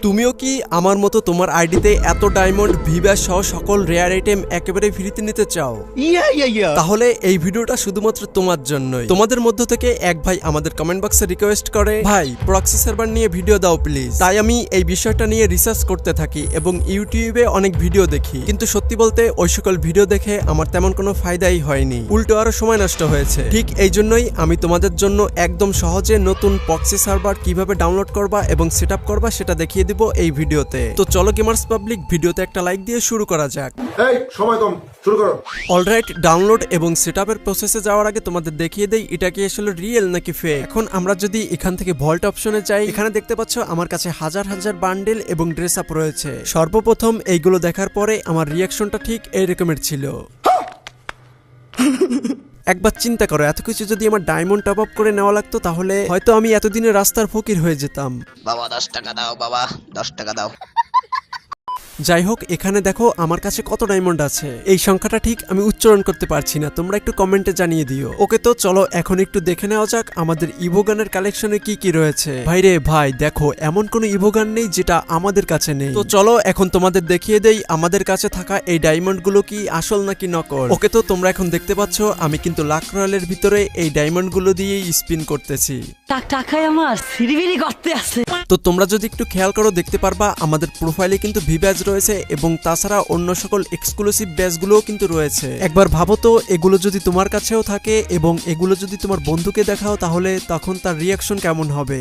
তুমিও কি আমার মতো তোমার আইডিতে এত ডায়মন্ড ভিব্যাস সহ সকল রেয়ার আইটেম একেবারে ফ্রিতে নিতে চাও? তাহলে এই ভিডিওটা শুধুমাত্র তোমার জন্যই। তোমাদের মধ্য থেকে এক ভাই আমাদের কমেন্ট বক্সে রিকোয়েস্ট করে, ভাই প্রক্সি সার্ভার নিয়ে ভিডিও দাও প্লিজ। তাই আমি এই বিষয়টা নিয়ে রিসার্চ করতে থাকি এবং ইউটিউবে অনেক ভিডিও দেখি, কিন্তু সত্যি বলতে ওই সকল ভিডিও দেখে আমার তেমন কোনো ফায়দাই হয়নি, উল্টো আরো সময় নষ্ট হয়েছে। ঠিক এই জন্যই আমি তোমাদের জন্য একদম সহজে নতুন প্রক্সি সার্ভার কিভাবে ডাউনলোড করবা এবং সেট আপ করবা সেটা দেখিয়ে দিব এই ভিডিওতে। তো চলো গেমার্স পাবলিক, ভিডিওতে একটা লাইক দিয়ে শুরু করা যাক। এই সময় কম, শুরু করো। অলরাইট, ডাউনলোড এবং সেটআপের প্রসেসে যাওয়ার আগে তোমাদের দেখিয়ে দেই এটা কি আসলে রিয়েল নাকি ফেক। এখন আমরা যদি এখান থেকে ভল্ট অপশনে যাই, এখানে দেখতে পাচ্ছ আমার কাছে হাজার হাজার বান্ডেল এবং ড্রেস আপ রয়েছে। সর্বপ্রথম এইগুলো দেখার পরে আমার রিয়াকশনটা ঠিক এই রকমের ছিল। একবার চিন্তা করো, এত কিছু যদি আমার ডায়মন্ড টপ আপ করে নেওয়া লাগতো তাহলে হয়তো আমি এতদিনে রাস্তার ফকির হয়ে যেতাম। বাবা 10 টাকা দাও, বাবা 10 টাকা দাও। যাই হোক, এখানে দেখো আমার কাছে কত ডায়মন্ড আছে। এই সংখ্যাটা ঠিক আমি উচ্চারণ করতে পারছি না, তোমরা একটু কমেন্টে জানিয়ে দিও। ওকে, তো চলো এখন একটু দেখে নেওয়া যাক আমাদের ইভোগানের কালেকশনে কি কি রয়েছে। ভাইরে ভাই, দেখো এমন কোনো ইভোগান নেই যেটা আমাদের কাছে নেই। তো চলো এখন তোমাদের দেখিয়ে দেই আমাদের কাছে থাকা এই ডায়মন্ড গুলো কি আসল নাকি নকল। ওকে, তো তোমরা এখন দেখতে পাচ্ছ আমি কিন্তু লাক রয়্যালের ভিতরে এই ডায়মন্ড গুলো দিয়েই স্পিন করতেছি। টাকায় আমার সিরিবিরি করতে আছে। তো তোমরা যদি একটু খেয়াল করো দেখতে পারবা আমাদের প্রোফাইলে কিন্তু ভি ব্যাজ রয়েছে এবং তাছাড়া অন্য সকল এক্সক্লুসিভ ব্যাজগুলোও কিন্তু রয়েছে। একবার ভাবো তো, এগুলো যদি তোমার কাছেও থাকে এবং এগুলো যদি তোমার বন্ধুকে দেখাও তাহলে তখন তার রিয়াকশন কেমন হবে।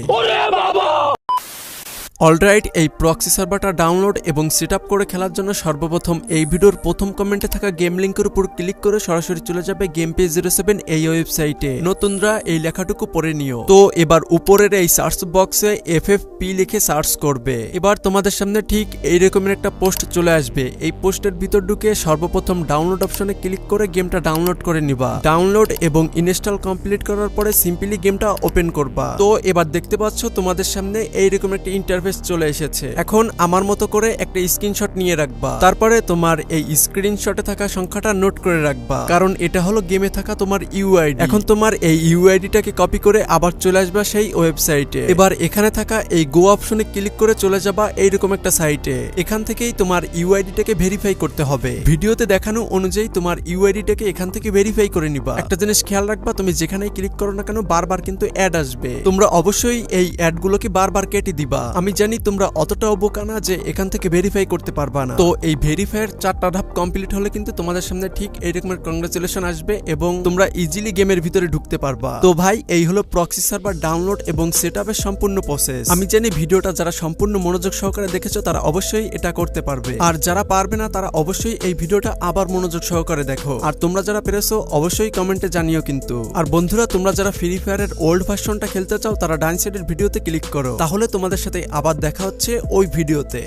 অলরাইট, এই প্রক্সি সার্ভারটা ডাউনলোড এবং সেট আপ করে খেলার জন্য সর্বপ্রথম এই ভিডিওর প্রথম কমেন্টে থাকা গেম লিঙ্কের উপর ক্লিক করে সরাসরি চলে যাবে Gameplay07 এই ওয়েবসাইটে। নতুনরা এই লেখাটুকু পড়ে নিও। তো এবার উপরের এই সার্চ বক্সে FFP লিখে সার্চ করবে। এবার তোমাদের সামনে ঠিক এই রকমের একটা পোস্ট চলে আসবে। এই পোস্টের ভিতর ঢুকে সর্বপ্রথম ডাউনলোড অপশনে ক্লিক করে গেমটা ডাউনলোড করে নিবা। ডাউনলোড এবং ইনস্টল কমপ্লিট করার পরে সিম্পলি গেমটা ওপেন করবা। তো এবার দেখতে পাচ্ছ তোমাদের সামনে এই রকম একটা ইন্টারফেস চলে এসেছে। এখন আমার মতো করে একটা স্ক্রিনশট নিয়ে রাখবা, তারপরে তোমার এই স্ক্রিনশটে থাকা সংখ্যাটা নোট করে রাখবা, কারণ এটা হলো গেমে থাকা তোমার ইউআইডি। এখন তোমার এই ইউআইডিটাকে কপি করে আবার চলে আসবা সেই ওয়েবসাইটে। এবার এখানে থাকা এই গো অপশনে ক্লিক করে চলে যাবা এইরকম একটা সাইটে। এখান থেকেই তোমার ইউআইডিটাকে ভেরিফাই করতে হবে। ভিডিওতে দেখানো অনুযায়ী তোমার ইউআইডিটাকে এখান থেকে ভেরিফাই করে নিবা। একটা জিনিস খেয়াল রাখবা, তুমি যেখানেই ক্লিক করো না কেন বারবার কিন্তু অ্যাড আসবে। তোমরা অবশ্যই এই অ্যাডগুলোকে বারবার কেটে দিবা। আমি জানি তোমরা অতটাও বোকা না যে এখান থেকে ভেরিফাই করতে পারবা না। তো এই ভেরিফাইয়ের 4টা ধাপ কমপ্লিট হলে কিন্তু তোমাদের সামনে ঠিক এইরকমের কংগ্রাচুলেশন আসবে এবং তোমরা ইজিলি গেমের ভিতরে ঢুকতে পারবা। তো ভাই, এই হলো প্রক্সি সার্ভার ডাউনলোড এবং সেটআপের সম্পূর্ণ প্রসেস। আমি জানি ভিডিওটা যারা সম্পূর্ণ মনোযোগ সহকারে দেখেছো তারা অবশ্যই এটা করতে পারবে, আর যারা পারবে না তারা অবশ্যই এই ভিডিওটা আবার মনোযোগ সহকারে দেখো। আর তোমরা যারা পেরেছো অবশ্যই কমেন্টে জানিও কিন্তু। আর বন্ধুরা, তোমরা যারা ফ্রি ফায়ারের ওল্ড ভার্সনটা খেলতে চাও তারা ডান সাইডের ভিডিওতে ক্লিক করো, তাহলে তোমাদের সাথে আবার দেখা হচ্ছে ওই ভিডিওতে।